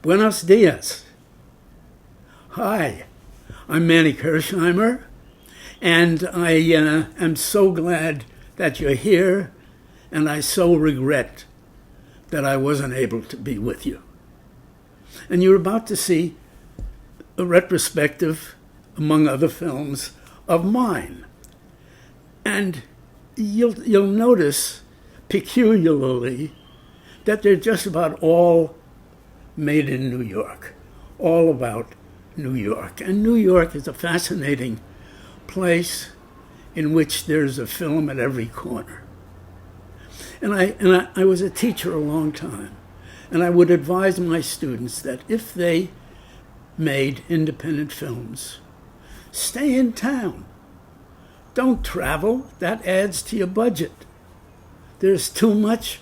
Buenos dias. Hi, I'm Manny Kirchheimer, and I am so glad that you're here, and I so regret that I wasn't able to be with you. And you're about to see a retrospective, among other films, of mine. And you'll notice, peculiarly, that they're just about all made in New York, all about New York. And New York is a fascinating place in which there's a film at every corner. And I was a teacher a long time, and I would advise my students that if they made independent films, stay in town. Don't travel. That adds to your budget. There's too much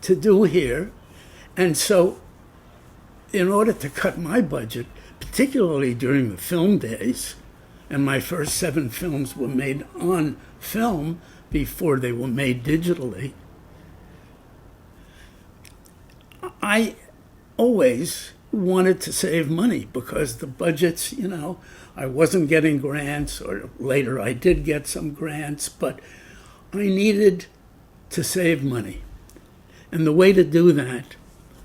to do here. And so in order to cut my budget, particularly during the film days, and my first 7 films were made on film before they were made digitally, I always wanted to save money because the budgets, I wasn't getting grants, or later I did get some grants, but I needed to save money. And the way to do that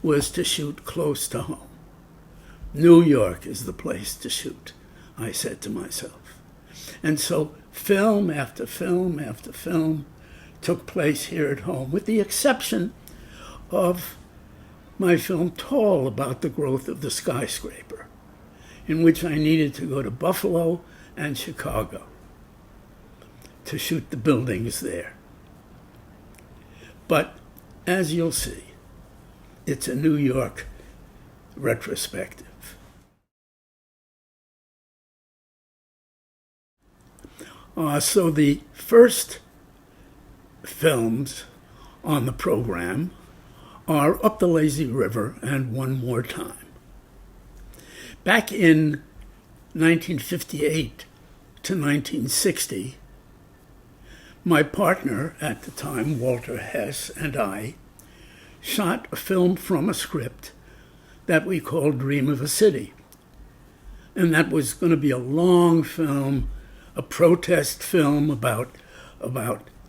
was to shoot close to home. New York is the place to shoot, I said to myself. And so film after film after film took place here at home, with the exception of my film Tall, about the growth of the skyscraper, in which I needed to go to Buffalo and Chicago to shoot the buildings there. But as you'll see, it's a New York retrospective. So the first films on the program are Up the Lazy River and One More Time. Back in 1958 to 1960, my partner at the time, Walter Hess, and I shot a film from a script that we called Dream of a City. And that was going to be a long film, a protest film about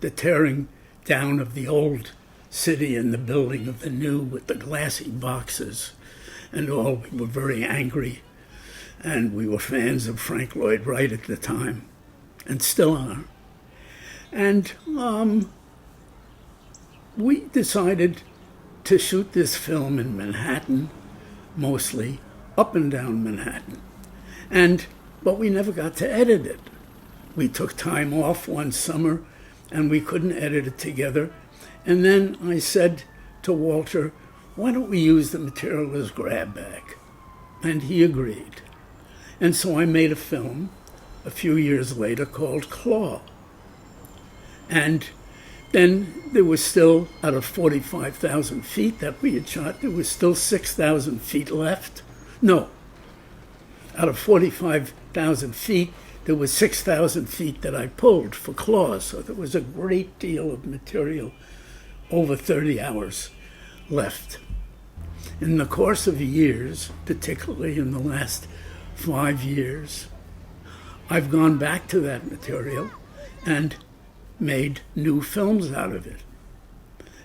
the tearing down of the old city and the building of the new, with the glassy boxes and all. We were very angry, and we were fans of Frank Lloyd Wright at the time, and still are. And we decided to shoot this film in Manhattan, mostly up and down Manhattan. But we never got to edit it. We took time off one summer, and we couldn't edit it together. And then I said to Walter, why don't we use the material as grab bag? And he agreed. And so I made a film a few years later called Claw. And then there was still, out of 45,000 feet that we had shot, there was still 6,000 feet left. No, out of 45,000 feet, there was 6,000 feet that I pulled for Claw. So there was a great deal of material, over 30 hours left. In the course of years, particularly in the last 5 years, I've gone back to that material and made new films out of it.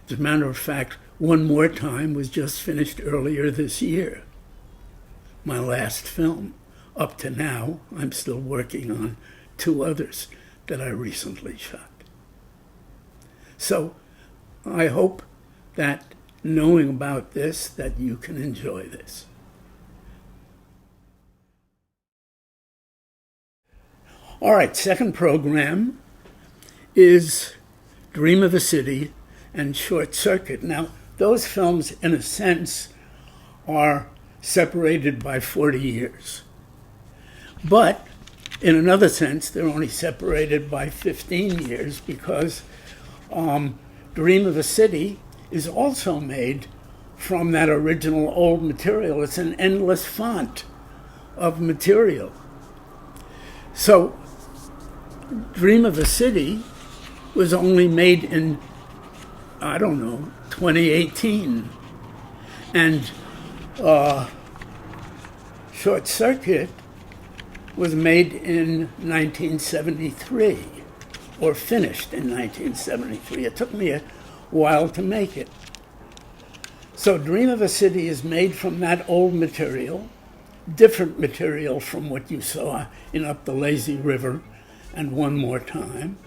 As a matter of fact, One More Time was just finished earlier this year, my last film. Up to now, I'm still working on 2 others that I recently shot. So I hope that knowing about this, that you can enjoy this. All right, second program is Dream of a City and Short Circuit. Now, those films, in a sense, are separated by 40 years. But in another sense, they're only separated by 15 years, because Dream of a City is also made from that original old material. It's an endless font of material. So Dream of a City was only made in, 2018. And Short Circuit was made in 1973, or finished in 1973. It took me a while to make it. So Dream of a City is made from that old material, different material from what you saw in Up the Lazy River and One More Time.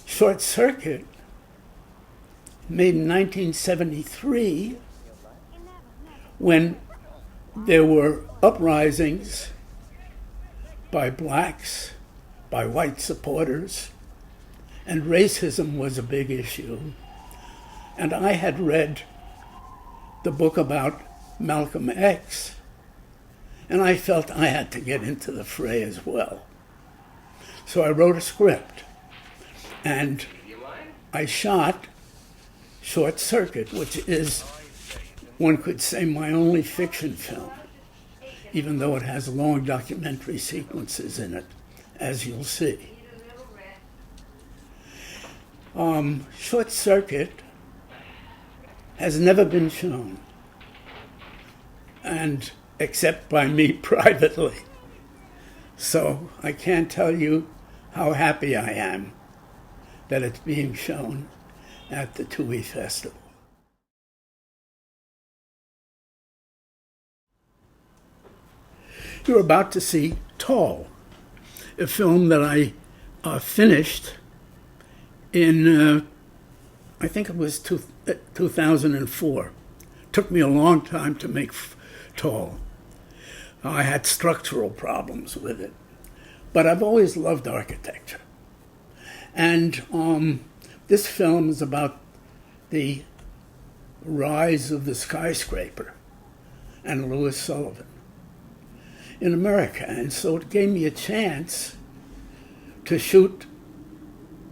Short Circuit, made in 1973, when there were uprisings by blacks, by white supporters, and racism was a big issue. And I had read the book about Malcolm X, and I felt I had to get into the fray as well. So I wrote a script, and I shot Short Circuit, which is, one could say, my only fiction film, even though it has long documentary sequences in it, as you'll see. Short Circuit has never been shown, and except by me privately. So I can't tell you how happy I am that it's being shown at the TUI Festival. You're about to see Tall, a film that I finished in, I think it was 2004. Took me a long time to make Tall. I had structural problems with it, but I've always loved architecture. And this film is about the rise of the skyscraper and Louis Sullivan in America. And so it gave me a chance to shoot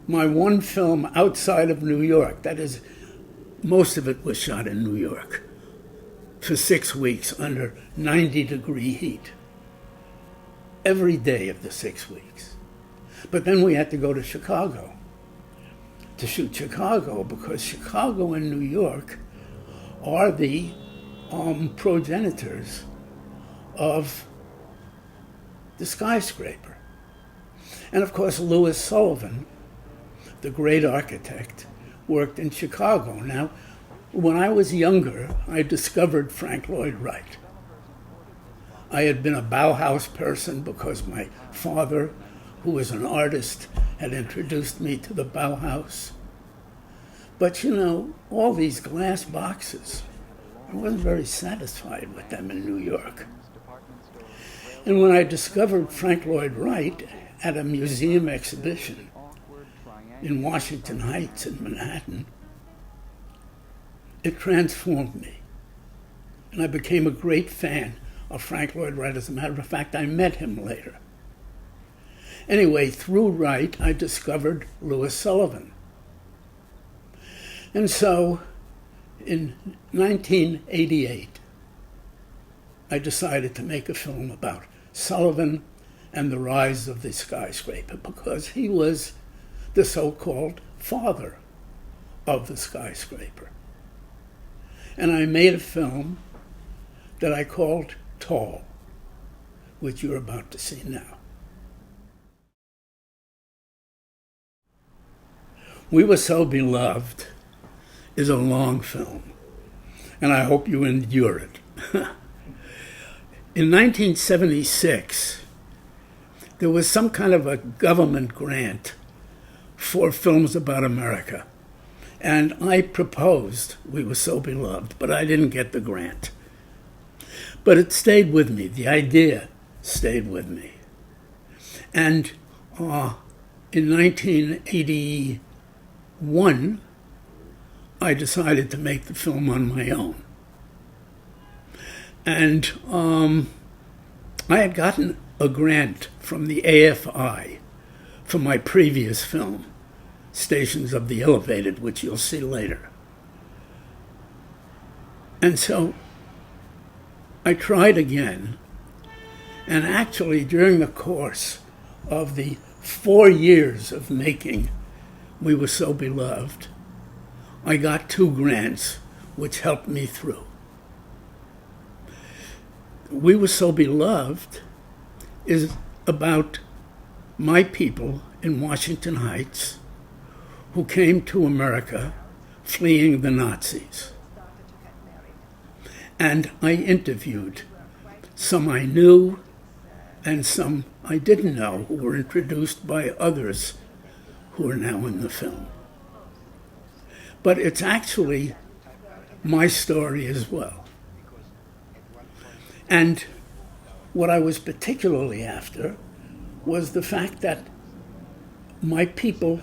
my one film outside of New York. That is, most of it was shot in New York for 6 weeks under 90-degree heat, every day of the 6 weeks. But then we had to go to Chicago to shoot Chicago, because Chicago and New York are the progenitors of the skyscraper. And of course, Louis Sullivan, the great architect, worked in Chicago. Now, when I was younger, I discovered Frank Lloyd Wright. I had been a Bauhaus person because my father, who was an artist, had introduced me to the Bauhaus. But you know, all these glass boxes, I wasn't very satisfied with them in New York. And when I discovered Frank Lloyd Wright at a museum exhibition in Washington Heights in Manhattan, it transformed me. And I became a great fan of Frank Lloyd Wright. As a matter of fact, I met him later. Anyway, through Wright, I discovered Louis Sullivan. And so, in 1988, I decided to make a film about Sullivan and the rise of the skyscraper, because he was the so-called father of the skyscraper. And I made a film that I called Tall, which you're about to see now. We Were So Beloved is a long film, and I hope you endure it. In 1976, there was some kind of a government grant for films about America. And I proposed We Were So Beloved, but I didn't get the grant. But it stayed with me. The idea stayed with me. And in 1981, I decided to make the film on my own. And I had gotten a grant from the AFI for my previous film, Stations of the Elevated, which you'll see later. And so I tried again, and actually during the course of the 4 years of making We Were So Beloved, I got 2 grants which helped me through. We Were So Beloved is about my people in Washington Heights who came to America fleeing the Nazis. And I interviewed some I knew and some I didn't know, who were introduced by others who are now in the film. But it's actually my story as well. And what I was particularly after was the fact that my people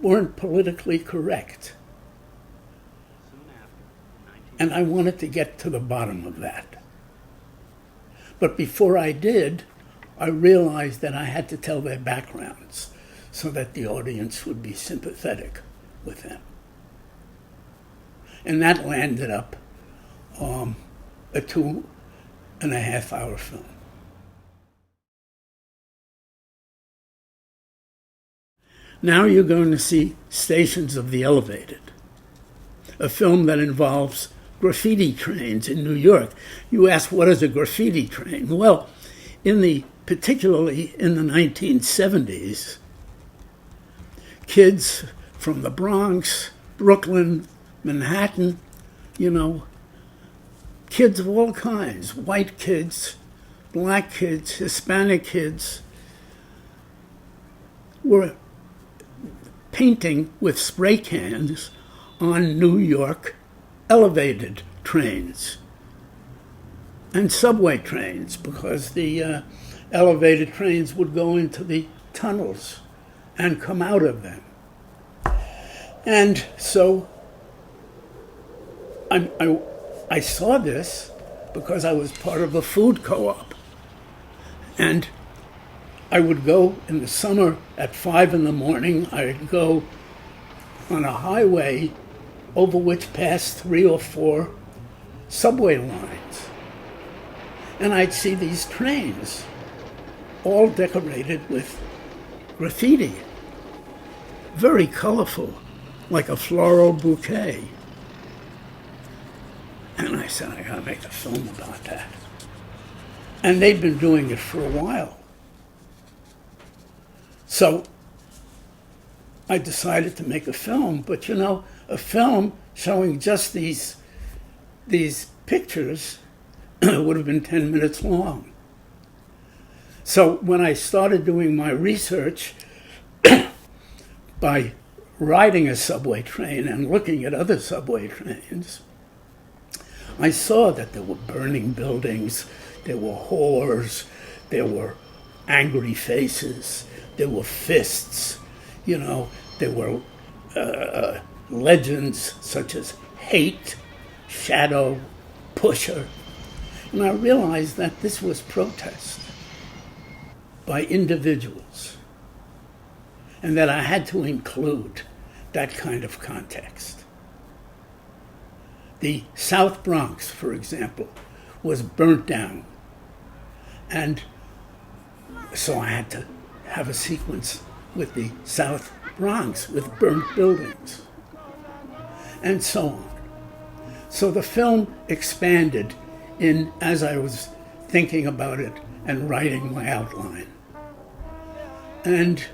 weren't politically correct. And I wanted to get to the bottom of that. But before I did, I realized that I had to tell their backgrounds so that the audience would be sympathetic with them. And that landed up a 2.5-hour film. Now you're going to see Stations of the Elevated, a film that involves graffiti trains in New York. You ask, what is a graffiti train? Well, particularly in the 1970s, kids from the Bronx, Brooklyn, Manhattan, kids of all kinds, white kids, black kids, Hispanic kids, were painting with spray cans on New York elevated trains and subway trains, because the elevated trains would go into the tunnels and come out of them. And so I saw this because I was part of a food co-op. And I would go in the summer at 5 a.m, I'd go on a highway over which passed 3 or 4 subway lines. And I'd see these trains all decorated with graffiti, very colorful, like a floral bouquet. And I said, I gotta make a film about that. And they'd been doing it for a while. So I decided to make a film, but a film showing just these pictures would have been 10 minutes long. So when I started doing my research by riding a subway train and looking at other subway trains, I saw that there were burning buildings, there were whores, there were angry faces, there were fists, there were legends such as hate, shadow, pusher. And I realized that this was protest by individuals, and that I had to include that kind of context. The South Bronx, for example, was burnt down. And so I had to have a sequence with the South Bronx, with burnt buildings, and so on. So the film expanded as I was thinking about it and writing my outline. And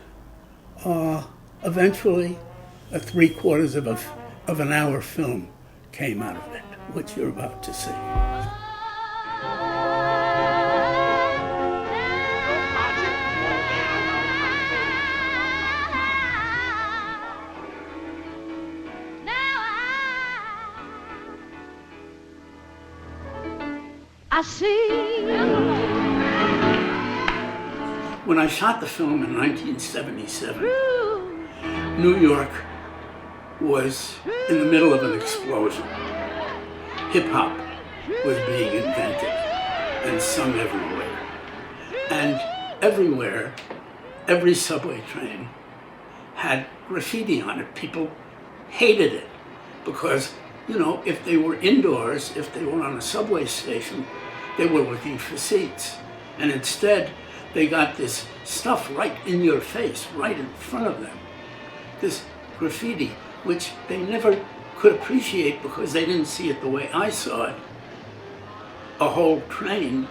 eventually, a 3/4 of an hour film came out of it, which you're about to see. I see. When I shot the film in 1977, New York was in the middle of an explosion. Hip-hop was being invented and sung everywhere. And everywhere, every subway train had graffiti on it. People hated it because, if they were indoors, if they were on a subway station, they were looking for seats. And instead, they got this stuff right in your face, right in front of them. This graffiti, which they never could appreciate because they didn't see it the way I saw it. a whole train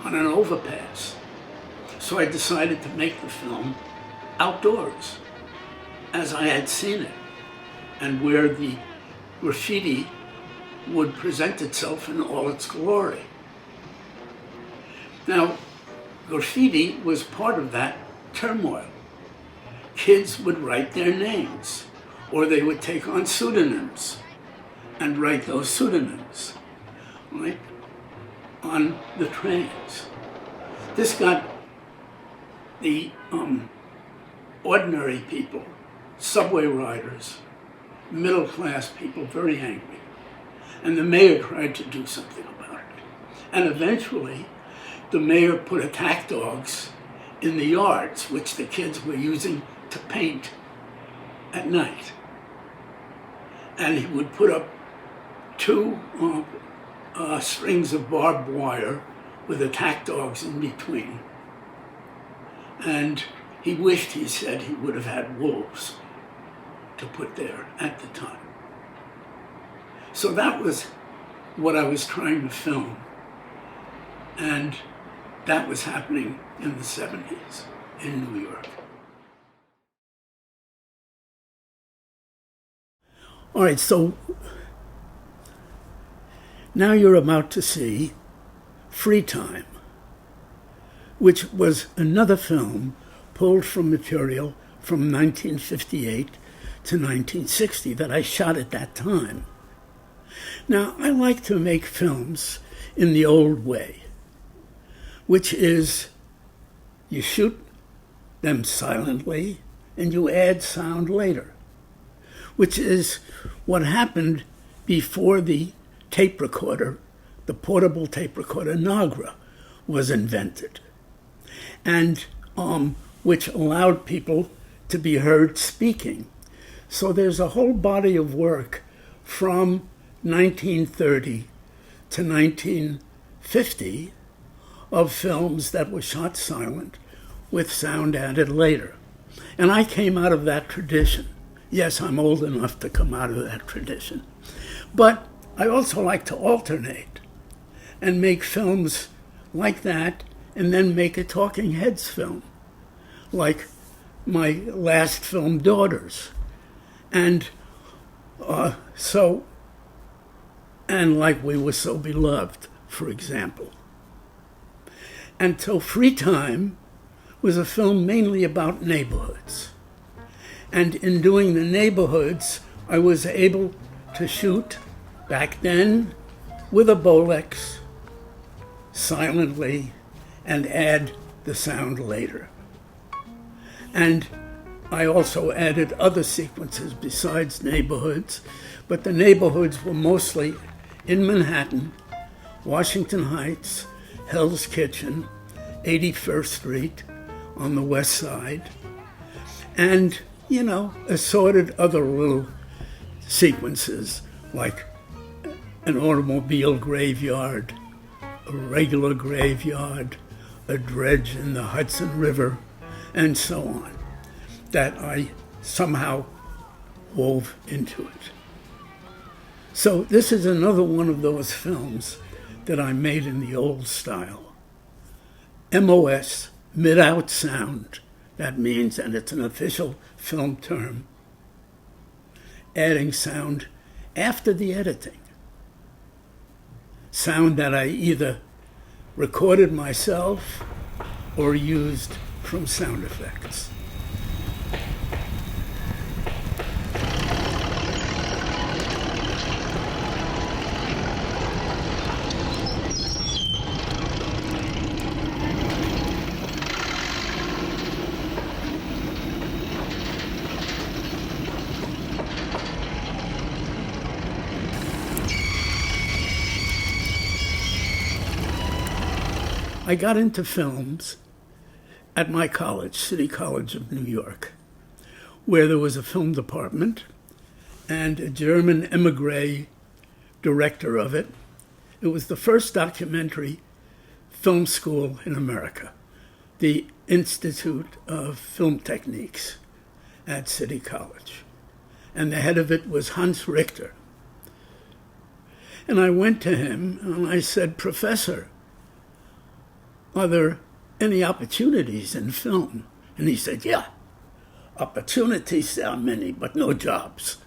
on an overpass. So I decided to make the film outdoors, as I had seen it, and where the graffiti would present itself in all its glory. Now, graffiti was part of that turmoil. Kids would write their names, or they would take on pseudonyms and write those pseudonyms, right, on the trains. This got the ordinary people, subway riders, middle-class people very angry. And the mayor tried to do something about it. And eventually, the mayor put attack dogs in the yards, which the kids were using to paint at night. And he would put up two strings of barbed wire with attack dogs in between. And he wished, he said, he would have had wolves to put there at the time. So that was what I was trying to film. And that was happening in the 70s in New York. All right, so now you're about to see Free Time, which was another film pulled from material from 1958 to 1960 that I shot at that time. Now, I like to make films in the old way, which is you shoot them silently and you add sound later, which is what happened before the tape recorder, the portable tape recorder Nagra, was invented, and which allowed people to be heard speaking. So there's a whole body of work from 1930 to 1950 of films that were shot silent with sound added later. And I came out of that tradition. Yes, I'm old enough to come out of that tradition. But I also like to alternate and make films like that and then make a Talking Heads film, like my last film, Daughters. And and like We Were So Beloved, for example. And so Free Time was a film mainly about neighborhoods. And in doing the neighborhoods, I was able to shoot back then with a Bolex, silently, and add the sound later. And I also added other sequences besides neighborhoods, but the neighborhoods were mostly in Manhattan, Washington Heights, Hell's Kitchen, 81st Street on the west side, and, you know, assorted other little sequences like an automobile graveyard, a regular graveyard, a dredge in the Hudson River, and so on, that I somehow wove into it. So this is another one of those films that I made in the old style. MOS, mid-out sound, that means, and it's an official film term, adding sound after the editing. Sound that I either recorded myself or used from sound effects. I got into films at my college, City College of New York, where there was a film department and a German emigre director of it. It was the first documentary film school in America, the Institute of Film Techniques at City College. And the head of it was Hans Richter. And I went to him and I said, "Professor, are there any opportunities in film?" And he said, "Yeah, opportunities, there are many, but no jobs."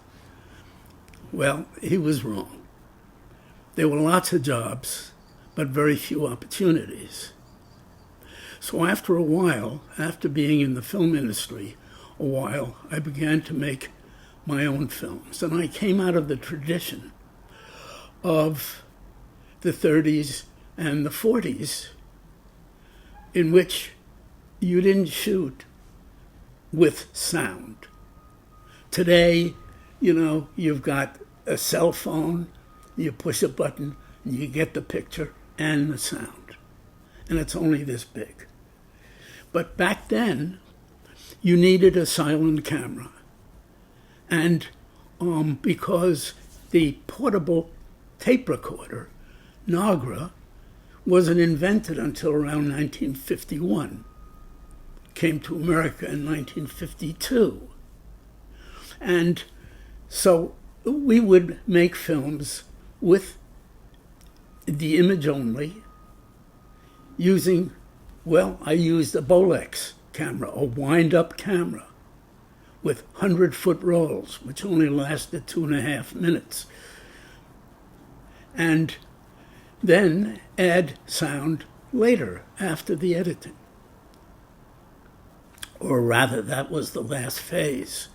Well, he was wrong. There were lots of jobs, but very few opportunities. So after a while, after being in the film industry a while, I began to make my own films. And I came out of the tradition of the 30s and the 40s, in which you didn't shoot with sound. Today, you've got a cell phone, you push a button, and you get the picture and the sound. And it's only this big. But back then, you needed a silent camera. And because the portable tape recorder, Nagra, wasn't invented until around 1951. Came to America in 1952. And so we would make films with the image only, using, I used a Bolex camera, a wind-up camera, with 100-foot rolls, which only lasted 2.5 minutes. And then add sound later, after the editing. Or rather, that was the last phase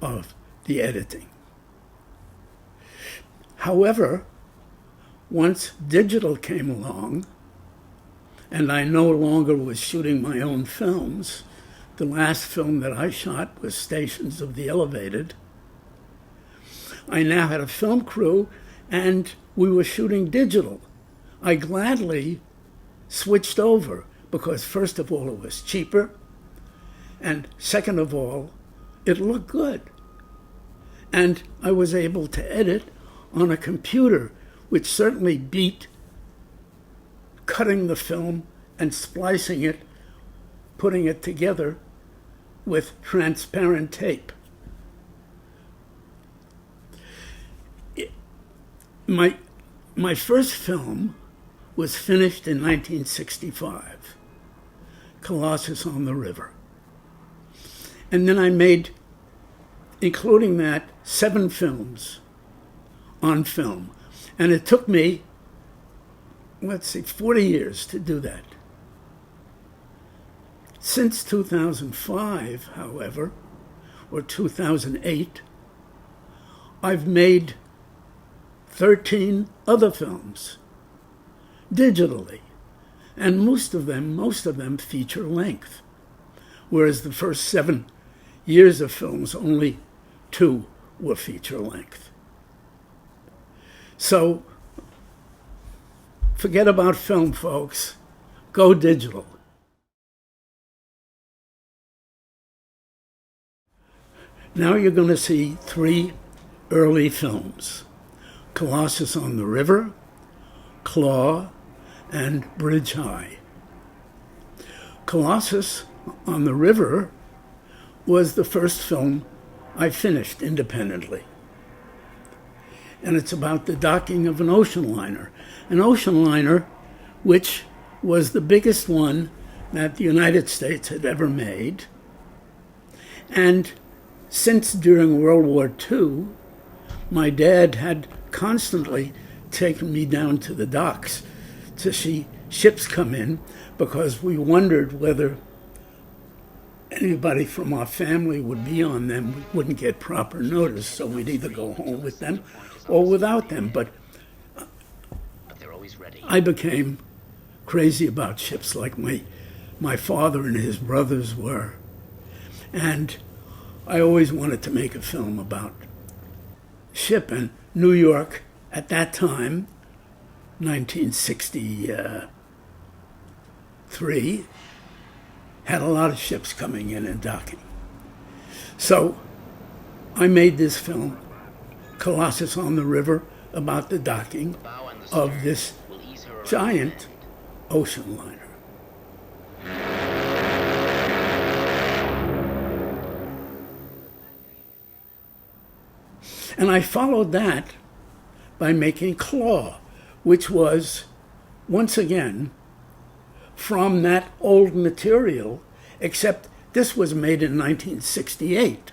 of the editing. However, once digital came along, and I no longer was shooting my own films, the last film that I shot was Stations of the Elevated. I now had a film crew, and we were shooting digital. I gladly switched over because, first of all, it was cheaper, and second of all, it looked good. And I was able to edit on a computer, which certainly beat cutting the film and splicing it, putting it together with transparent tape. My first film was finished in 1965, Colossus on the River. And then I made, including that, 7 films on film. And it took me, 40 years to do that. Since 2005, however, or 2008, I've made 13 other films digitally, and most of them feature length, whereas the first 7 years of films, only 2 were feature length. So forget about film, folks. Go digital. Now you're going to see 3 early films: Colossus on the River, Claw, and Bridge High. Colossus on the River was the first film I finished independently. And it's about the docking of an ocean liner which was the biggest one that the United States had ever made. And since during World War II, my dad had constantly taken me down to the docks to see ships come in, because we wondered whether anybody from our family would be on them. We wouldn't get proper notice, so we'd either go home with them or without them. But I became crazy about ships like my father and his brothers were. And I always wanted to make a film about ship. And New York, at that time, 1963, had a lot of ships coming in and docking. So I made this film, Colossus on the River, about the docking of this giant ocean liner. And I followed that by making Claw, which was, once again, from that old material, except this was made in 1968.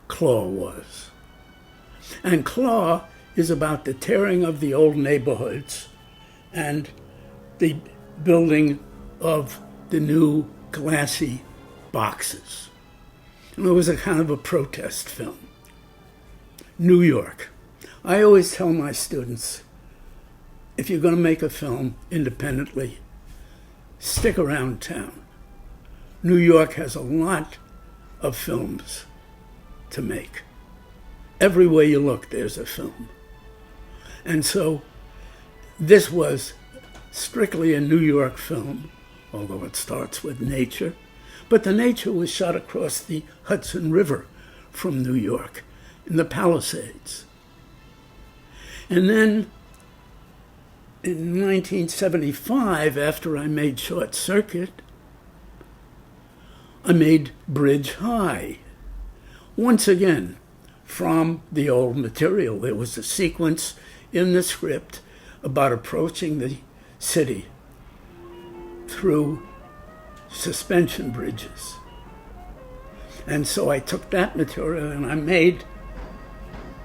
Claw was. And Claw is about the tearing of the old neighborhoods and the building of the new glassy boxes. And it was a kind of a protest film. New York. I always tell my students, if you're going to make a film independently, stick around town. New York has a lot of films to make. Everywhere you look, there's a film. And so this was strictly a New York film, although it starts with nature. But the nature was shot across the Hudson River from New York in the Palisades. And then in 1975, after I made Short Circuit, I made Bridge High. Once again, from the old material. There was a sequence in the script about approaching the city through suspension bridges. And so I took that material and I made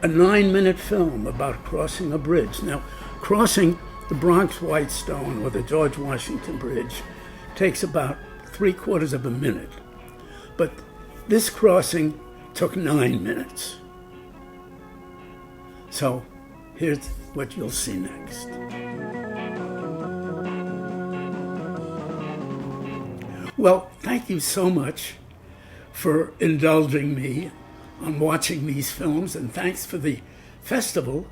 a 9-minute film about crossing a bridge. Now, crossing the Bronx Whitestone or the George Washington Bridge takes about 3/4 of a minute. But this crossing took 9 minutes. So here's what you'll see next. Well, thank you so much for indulging me on watching these films, and thanks for the festival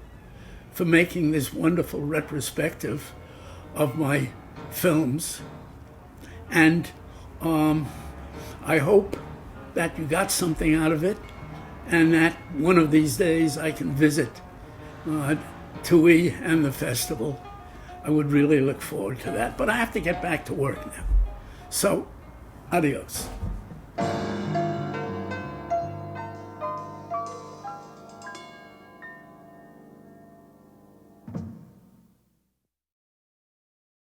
for making this wonderful retrospective of my films. And I hope that you got something out of it, and that one of these days I can visit TUI and the festival. I would really look forward to that, but I have to get back to work now. So, adios.